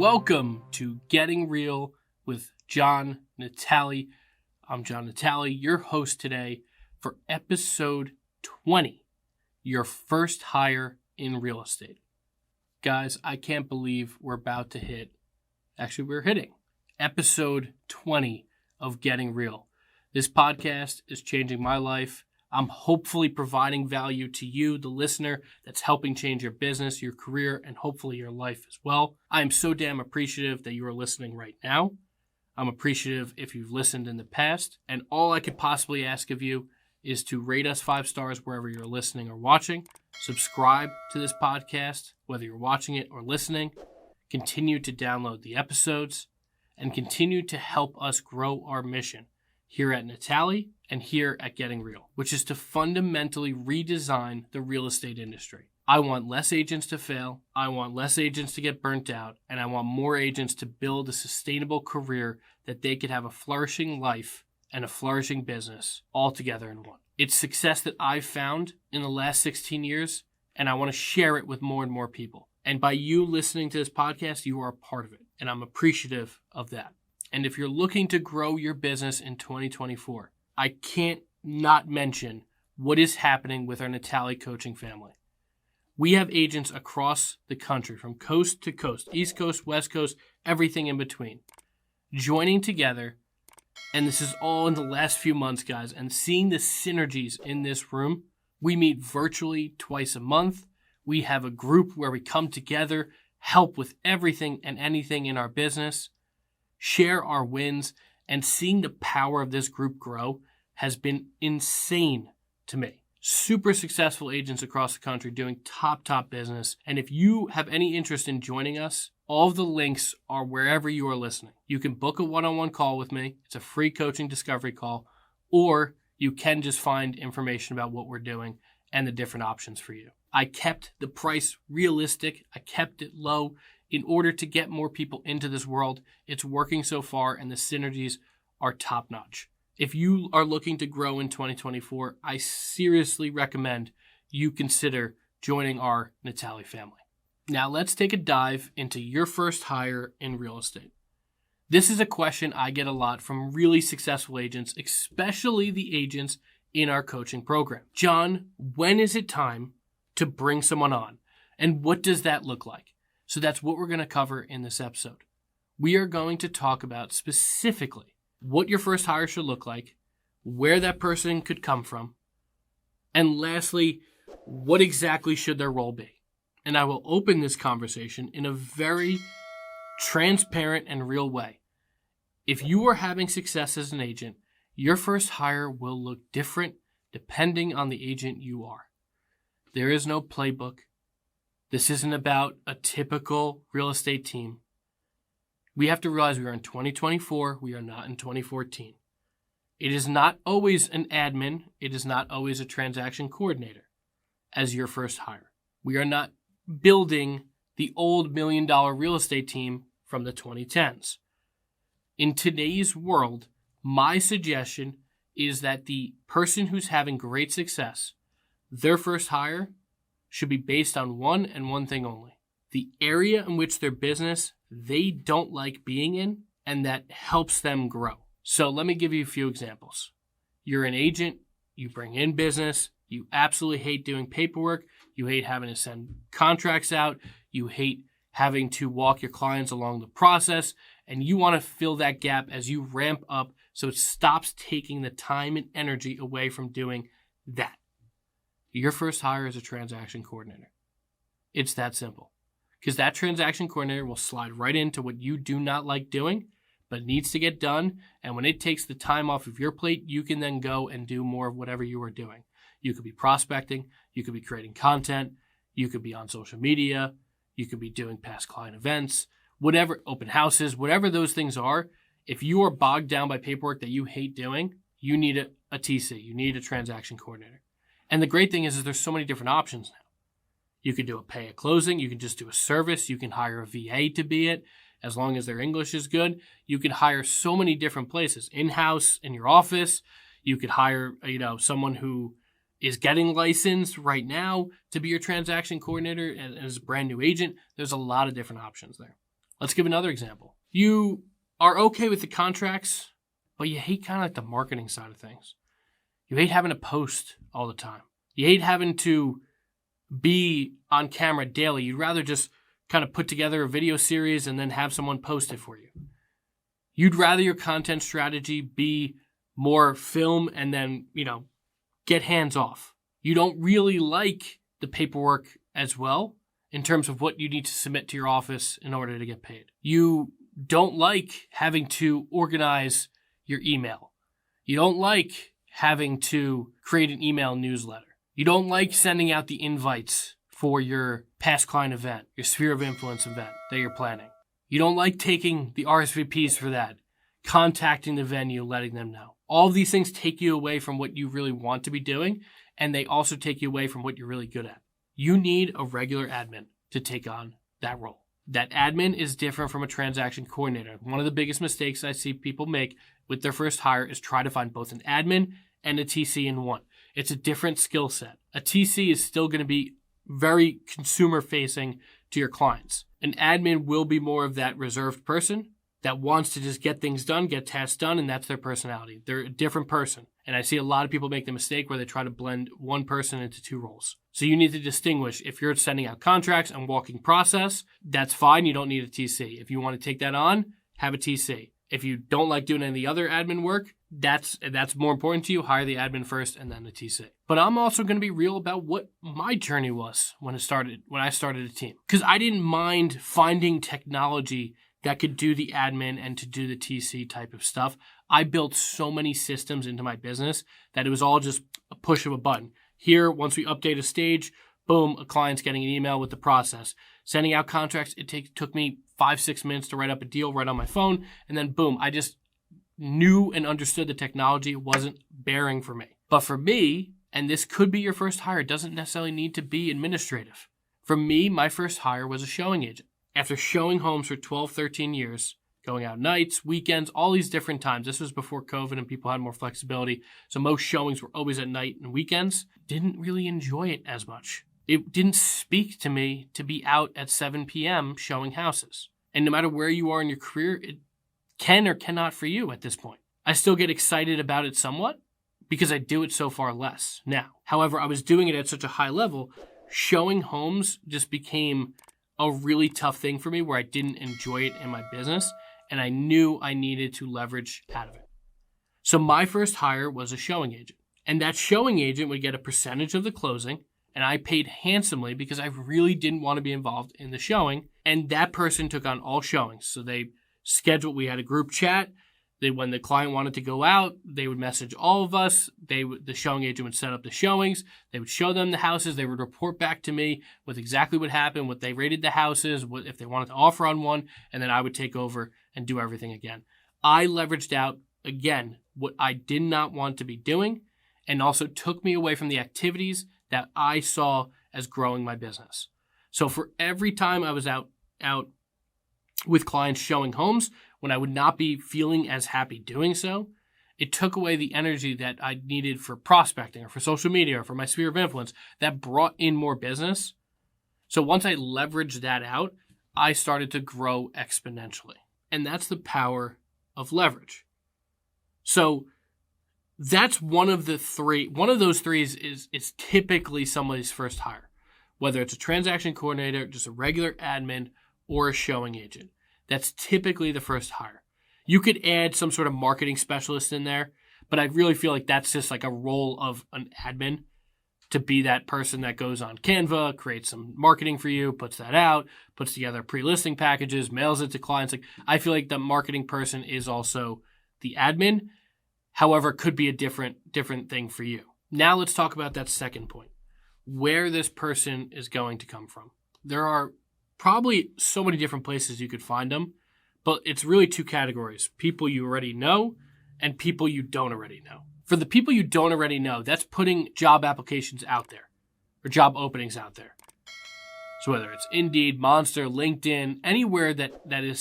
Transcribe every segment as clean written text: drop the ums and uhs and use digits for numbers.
Welcome to Getting Real with John Natale. I'm John Natale, your host today for episode 20, your first hire in real estate. Guys, I can't believe we're about to we're hitting episode 20 of Getting Real. This podcast is changing my life. I'm hopefully providing value to you, the listener, that's helping change your business, your career, and hopefully your life as well. I am so damn appreciative that you are listening right now. I'm appreciative if you've listened in the past. And all I could possibly ask of you is to rate us 5 stars wherever you're listening or watching. Subscribe to this podcast, whether you're watching it or listening. Continue to download the episodes and continue to help us grow our mission here at Natale and here at Getting Real, which is to fundamentally redesign the real estate industry. I want less agents to fail, I want less agents to get burnt out, and I want more agents to build a sustainable career that they could have a flourishing life and a flourishing business all together in one. It's success that I've found in the last 16 years, and I want to share it with more and more people. And by you listening to this podcast, you are a part of it, and I'm appreciative of that. And if you're looking to grow your business in 2024, I can't not mention what is happening with our Natale coaching family. We have agents across the country, from coast to coast, East Coast, West Coast, everything in between, joining together. And this is all in the last few months, guys, and seeing the synergies in this room. We meet virtually twice a month. We have a group where we come together, help with everything and anything in our business, share our wins, and seeing the power of this group grow has been insane to me. Super successful agents across the country doing top business. And if you have any interest in joining us, all of the links are wherever you are listening. You can book a one-on-one call with me. It's a free coaching discovery call. Or you can just find information about what we're doing and the different options for you. I kept the price realistic. I kept it low in order to get more people into this world. It's working so far, and the synergies are top-notch. If you are looking to grow in 2024, I seriously recommend you consider joining our Natale family. Now, let's take a dive into your first hire in real estate. This is a question I get a lot from really successful agents, especially the agents in our coaching program. John, when is it time to bring someone on? And what does that look like? So that's what we're going to cover in this episode. We are going to talk about specifically what your first hire should look like, where that person could come from, and lastly, what exactly should their role be. And I will open this conversation in a very transparent and real way. If you are having success as an agent, your first hire will look different depending on the agent you are. There is no playbook. This isn't about a typical real estate team. We have to realize we are in 2024. We are not in 2014. It is not always an admin. It is not always a transaction coordinator as your first hire. We are not building the old $1 million real estate team from the 2010s. In today's world, my suggestion is that the person who's having great success, their first hire should be based on one and one thing only: the area in which their business they don't like being in, and that helps them grow. So let me give you a few examples. You're an agent, you bring in business, you absolutely hate doing paperwork, you hate having to send contracts out, you hate having to walk your clients along the process, and you want to fill that gap as you ramp up so it stops taking the time and energy away from doing that. Your first hire is a transaction coordinator. It's that simple. Because that transaction coordinator will slide right into what you do not like doing, but needs to get done. And when it takes the time off of your plate, you can then go and do more of whatever you are doing. You could be prospecting. You could be creating content. You could be on social media. You could be doing past client events, whatever, open houses, whatever those things are. If you are bogged down by paperwork that you hate doing, you need a TC. You need a transaction coordinator. And the great thing is there's so many different options now. You can do a pay at closing. You can just do a service. You can hire a VA to be it, as long as their English is good. You can hire so many different places. In-house, in your office. You could hire, someone who is getting licensed right now to be your transaction coordinator and as a brand new agent. There's a lot of different options there. Let's give another example. You are okay with the contracts, but you hate kind of like the marketing side of things. You hate having to post all the time. You hate having to be on camera daily. You'd rather just kind of put together a video series and then have someone post it for you. You'd rather your content strategy be more film and then, get hands off. You don't really like the paperwork as well in terms of what you need to submit to your office in order to get paid. You don't like having to organize your email. You don't like having to create an email newsletter. You don't like sending out the invites for your past client event, your sphere of influence event that you're planning. You don't like taking the RSVPs for that, contacting the venue, letting them know. All of these things take you away from what you really want to be doing, and they also take you away from what you're really good at. You need a regular admin to take on that role. That admin is different from a transaction coordinator. One of the biggest mistakes I see people make with their first hire is try to find both an admin and a TC in one. It's a different skill set. A TC is still going to be very consumer facing to your clients. An admin will be more of that reserved person that wants to just get things done, get tasks done, and that's their personality. They're a different person. And I see a lot of people make the mistake where they try to blend one person into two roles. So you need to distinguish. If you're sending out contracts and walking process, that's fine. You don't need a TC. If you want to take that on, have a TC. If you don't like doing any other admin work, that's more important to you. Hire the admin first and then the TC. But I'm also going to be real about what my journey was when I started a team. Because I didn't mind finding technology that could do the admin and to do the TC type of stuff. I built so many systems into my business that it was all just a push of a button. Here, once we update a stage, boom, a client's getting an email with the process. Sending out contracts, it took me 5-6 minutes to write up a deal right on my phone. And then boom, I just knew and understood the technology. It wasn't bearing for me. But for me, and this could be your first hire, it doesn't necessarily need to be administrative. For me, my first hire was a showing agent. After showing homes for 12, 13 years, going out nights, weekends, all these different times. This was before COVID and people had more flexibility. So most showings were always at night and weekends. Didn't really enjoy it as much. It didn't speak to me to be out at 7 p.m. showing houses. And no matter where you are in your career, it can or cannot for you at this point. I still get excited about it somewhat because I do it so far less now. However, I was doing it at such a high level, showing homes just became a really tough thing for me where I didn't enjoy it in my business and I knew I needed to leverage out of it. So my first hire was a showing agent, and that showing agent would get a percentage of the closing, and I paid handsomely because I really didn't want to be involved in the showing, and that person took on all showings. So we had a group chat. When the client wanted to go out, they would message all of us. The showing agent would set up the showings. They would show them the houses. They would report back to me with exactly what happened, what they rated the houses, if they wanted to offer on one, and then I would take over and do everything again. I leveraged out, again, what I did not want to be doing, and also took me away from the activities that I saw as growing my business. So for every time I was out with clients showing homes, when I would not be feeling as happy doing so, it took away the energy that I needed for prospecting or for social media or for my sphere of influence that brought in more business. So once I leveraged that out, I started to grow exponentially. And that's the power of leverage. So that's one of the three. One of those three is typically somebody's first hire, whether it's a transaction coordinator, just a regular admin, or a showing agent. That's typically the first hire. You could add some sort of marketing specialist in there, but I really feel like that's just like a role of an admin to be that person that goes on Canva, creates some marketing for you, puts that out, puts together pre-listing packages, mails it to clients. Like, I feel like the marketing person is also the admin. However, it could be a different thing for you. Now let's talk about that second point, where this person is going to come from. There are probably so many different places you could find them, but it's really two categories: people you already know and people you don't already know. For the people you don't already know, that's putting job applications out there or job openings out there. So whether it's Indeed, Monster, LinkedIn, anywhere that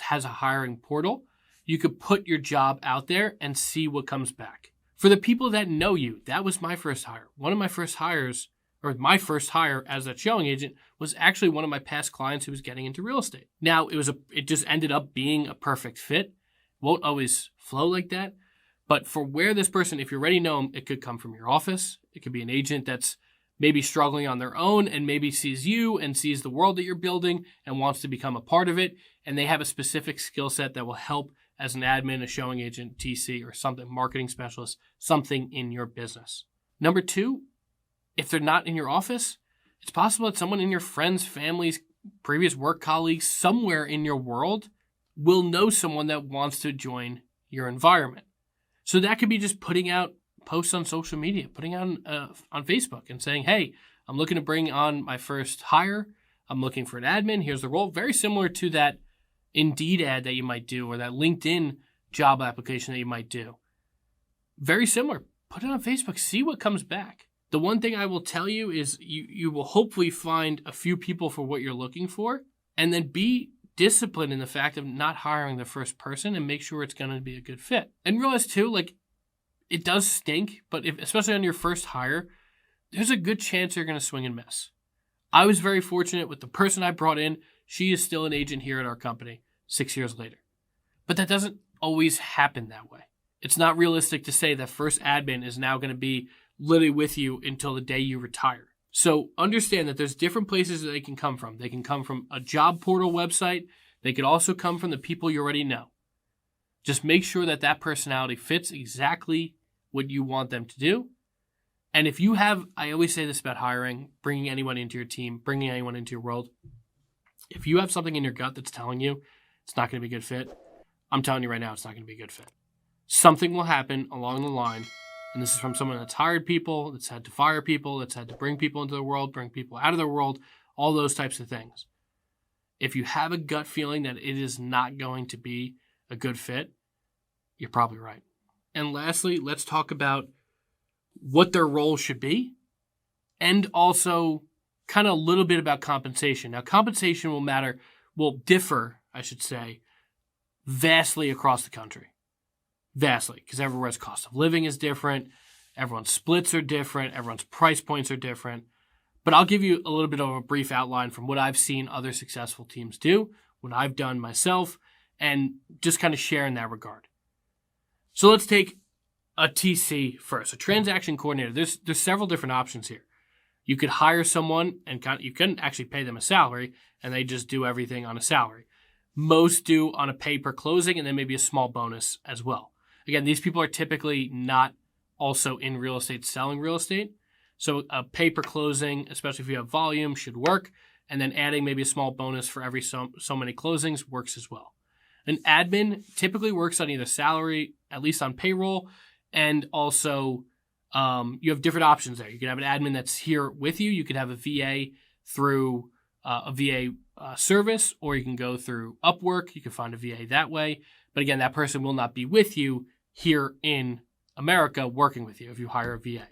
has a hiring portal, you could put your job out there and see what comes back. For the people that know you, that was my first hire. One of my first hires or my first hire as that showing agent was actually one of my past clients who was getting into real estate. Now, it just ended up being a perfect fit. Won't always flow like that. But for where this person, if you already know them, it could come from your office. It could be an agent that's maybe struggling on their own and maybe sees you and sees the world that you're building and wants to become a part of it. And they have a specific skill set that will help as an admin, a showing agent, TC, or something, marketing specialist, something in your business. Number 2, if they're not in your office, it's possible that someone in your friends, families, previous work colleagues, somewhere in your world will know someone that wants to join your environment. So that could be just putting out posts on social media, putting out on Facebook and saying, hey, I'm looking to bring on my first hire. I'm looking for an admin. Here's the role. Very similar to that Indeed ad that you might do or that LinkedIn job application that you might do. Very similar. Put it on Facebook. See what comes back. The one thing I will tell you is you will hopefully find a few people for what you're looking for, and then be disciplined in the fact of not hiring the first person and make sure it's going to be a good fit. And realize too, like, it does stink, but especially on your first hire, there's a good chance you're going to swing and miss. I was very fortunate with the person I brought in. She is still an agent here at our company 6 years later. But that doesn't always happen that way. It's not realistic to say that first admin is now going to be literally with you until the day you retire. So understand that there's different places that they can come from. They can come from a job portal website. They could also come from the people you already know. Just make sure that that personality fits exactly what you want them to do. And if you have, I always say this about hiring, bringing anyone into your team, bringing anyone into your world. If you have something in your gut that's telling you it's not going to be a good fit, I'm telling you right now, it's not going to be a good fit. Something will happen along the line. And this is from someone that's hired people, that's had to fire people, that's had to bring people into the world, bring people out of the world, all those types of things. If you have a gut feeling that it is not going to be a good fit, you're probably right. And lastly, let's talk about what their role should be and also kind of a little bit about compensation. Now, compensation will differ, I should say, vastly across the country. Vastly, because everywhere's cost of living is different, everyone's splits are different, everyone's price points are different. But I'll give you a little bit of a brief outline from what I've seen other successful teams do, what I've done myself, and just kind of share in that regard. So let's take a TC first, a transaction coordinator. There's several different options here. You could hire someone and you can actually pay them a salary, and they just do everything on a salary. Most do on a pay per closing, and then maybe a small bonus as well. Again, these people are typically not also in real estate selling real estate. So a pay per closing, especially if you have volume, should work. And then adding maybe a small bonus for every so many closings works as well. An admin typically works on either salary, at least on payroll, and also you have different options there. You can have an admin that's here with you. You could have a VA through a VA service, or you can go through Upwork. You can find a VA that way. But again, that person will not be with you here in America working with you if you hire a VA.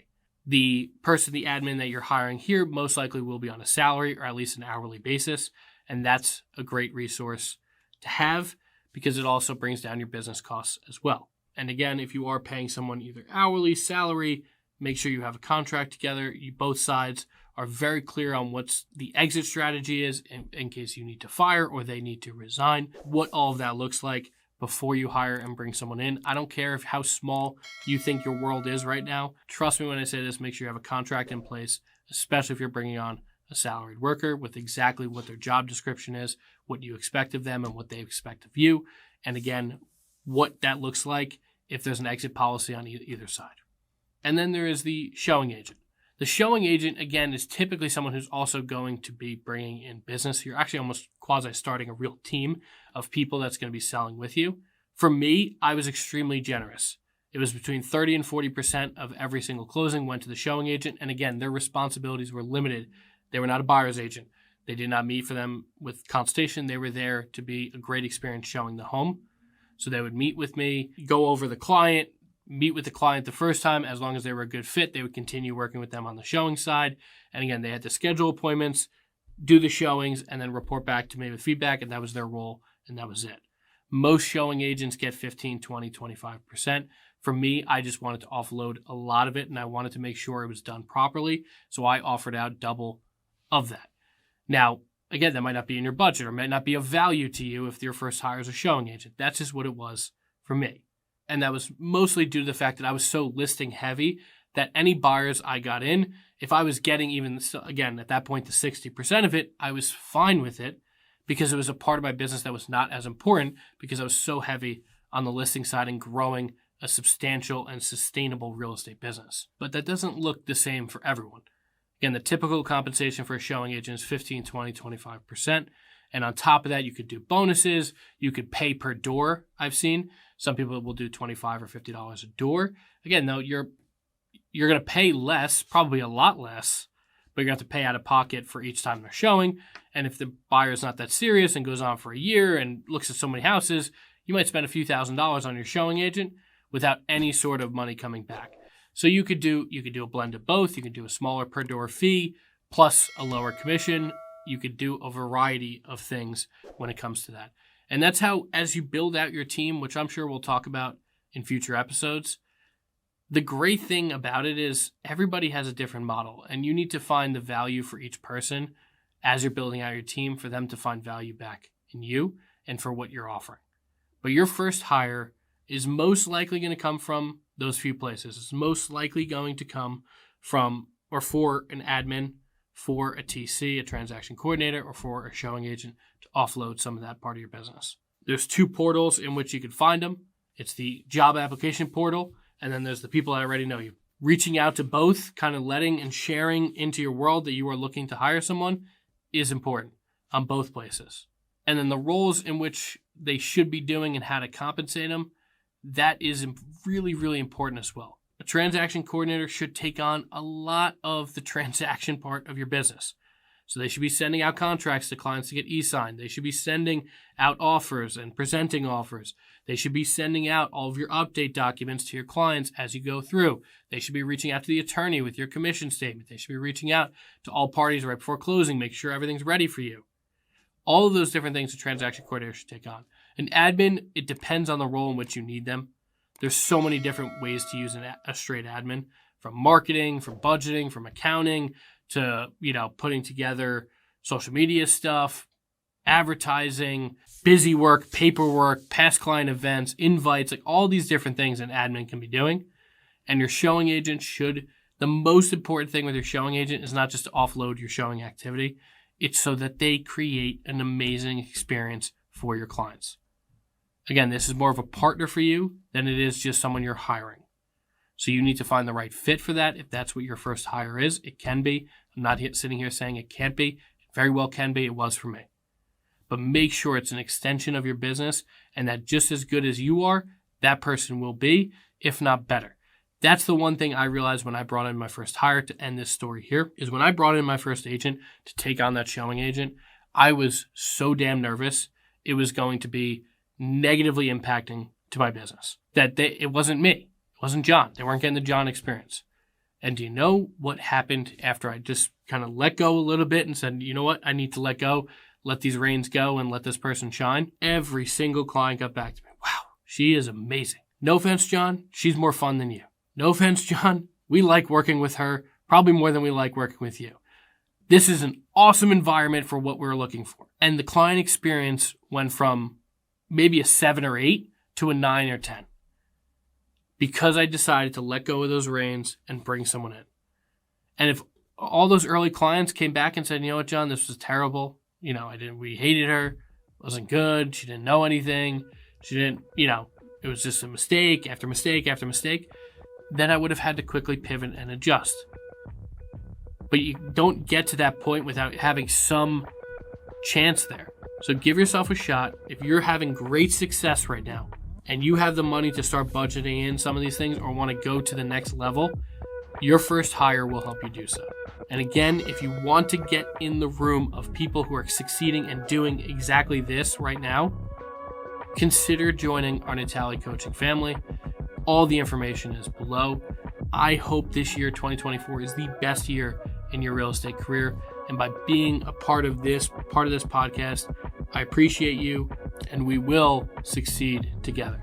The person, the admin that you're hiring here, most likely will be on a salary or at least an hourly basis. And that's a great resource to have because it also brings down your business costs as well. And again, if you are paying someone either hourly, salary, make sure you have a contract together. Both sides are very clear on what the exit strategy is in case you need to fire or they need to resign, what all of that looks like before you hire and bring someone in. I don't care how small you think your world is right now. Trust me when I say this, make sure you have a contract in place, especially if you're bringing on a salaried worker with exactly what their job description is, what you expect of them and what they expect of you. And again, what that looks like if there's an exit policy on either side. And then there is the showing agent. The showing agent, again, is typically someone who's also going to be bringing in business. You're actually almost quasi-starting a real team of people that's going to be selling with you. For me, I was extremely generous. It was between 30 and 40% of every single closing went to the showing agent. And again, their responsibilities were limited. They were not a buyer's agent. They did not meet for them with consultation. They were there to be a great experience showing the home. So they would meet with me, go over the client, meet with the client the first time. As long as they were a good fit, they would continue working with them on the showing side. And again, they had to schedule appointments, do the showings, and then report back to me with feedback. And that was their role, and that was it. Most showing agents get 15, 20, 25%. For me, I just wanted to offload a lot of it, and I wanted to make sure it was done properly, so I offered out double of that. Now, again, that might not be in your budget or might not be of value to you if your first hire is a showing agent. That's just what it was for me. And that was mostly due to the fact that I was so listing heavy that any buyers I got in, if I was getting even, again, at that point, the 60% of it, I was fine with it because it was a part of my business that was not as important because I was so heavy on the listing side and growing a substantial and sustainable real estate business. But that doesn't look the same for everyone. Again, the typical compensation for a showing agent is 15, 20, 25%. And on top of that, you could do bonuses. You could pay per door, I've seen. Some people will do $25 or $50 a door. Again, though, you're going to pay less, probably a lot less, but you're going to have to pay out of pocket for each time they're showing. And if the buyer is not that serious and goes on for a year and looks at so many houses, you might spend a few $1,000s on your showing agent without any sort of money coming back. So you could do a blend of both. You could do a smaller per door fee plus a lower commission. You could do a variety of things when it comes to that. And that's how, as you build out your team, which I'm sure we'll talk about in future episodes, the great thing about it is everybody has a different model, and you need to find the value for each person as you're building out your team for them to find value back in you and for what you're offering. But your first hire is most likely going to come from those few places. It's most likely going to come from or for an admin, for a TC, a transaction coordinator, or for a showing agent to offload some of that part of your business. There's two portals in which you can find them. It's the job application portal, and then there's the people that already know you. Reaching out to both, kind of letting and sharing into your world that you are looking to hire someone is important on both places. And then the roles in which they should be doing and how to compensate them, that is really, really important as well. A transaction coordinator should take on a lot of the transaction part of your business. So they should be sending out contracts to clients to get e-signed. They should be sending out offers and presenting offers. They should be sending out all of your update documents to your clients as you go through. They should be reaching out to the attorney with your commission statement. They should be reaching out to all parties right before closing, make sure everything's ready for you. All of those different things a transaction coordinator should take on. An admin, it depends on the role in which you need them. There's so many different ways to use a straight admin, from marketing, from budgeting, from accounting, to, putting together social media stuff, advertising, busy work, paperwork, past client events, invites, like all these different things an admin can be doing. And your showing agent the most important thing with your showing agent is not just to offload your showing activity. It's so that they create an amazing experience for your clients. Again, this is more of a partner for you than it is just someone you're hiring. So you need to find the right fit for that. If that's what your first hire is, it can be. I'm not sitting here saying it can't be. It very well can be. It was for me. But make sure it's an extension of your business and that just as good as you are, that person will be, if not better. That's the one thing I realized when I brought in my first hire, to end this story here, is when I brought in my first agent to take on that showing agent, I was so damn nervous it was going to be negatively impacting to my business. It wasn't me. It wasn't John. They weren't getting the John experience. And do you know what happened after I just kind of let go a little bit and said, you know what, I need to let go, let these reins go and let this person shine? Every single client got back to me. Wow, she is amazing. No offense, John, she's more fun than you. No offense, John, we like working with her probably more than we like working with you. This is an awesome environment for what we're looking for. And the client experience went from maybe a 7 or 8 to a 9 or 10. Because I decided to let go of those reins and bring someone in. And if all those early clients came back and said, you know what, John, this was terrible. We hated her. It wasn't good. She didn't know anything. She didn't, it was just a mistake after mistake after mistake. Then I would have had to quickly pivot and adjust. But you don't get to that point without having some chance there. So give yourself a shot. If you're having great success right now, and you have the money to start budgeting in some of these things or want to go to the next level, your first hire will help you do so. And again, if you want to get in the room of people who are succeeding and doing exactly this right now, consider joining our Natale coaching family. All the information is below. I hope this year, 2024, is the best year in your real estate career. And by being a part of this podcast, I appreciate you, and we will succeed together.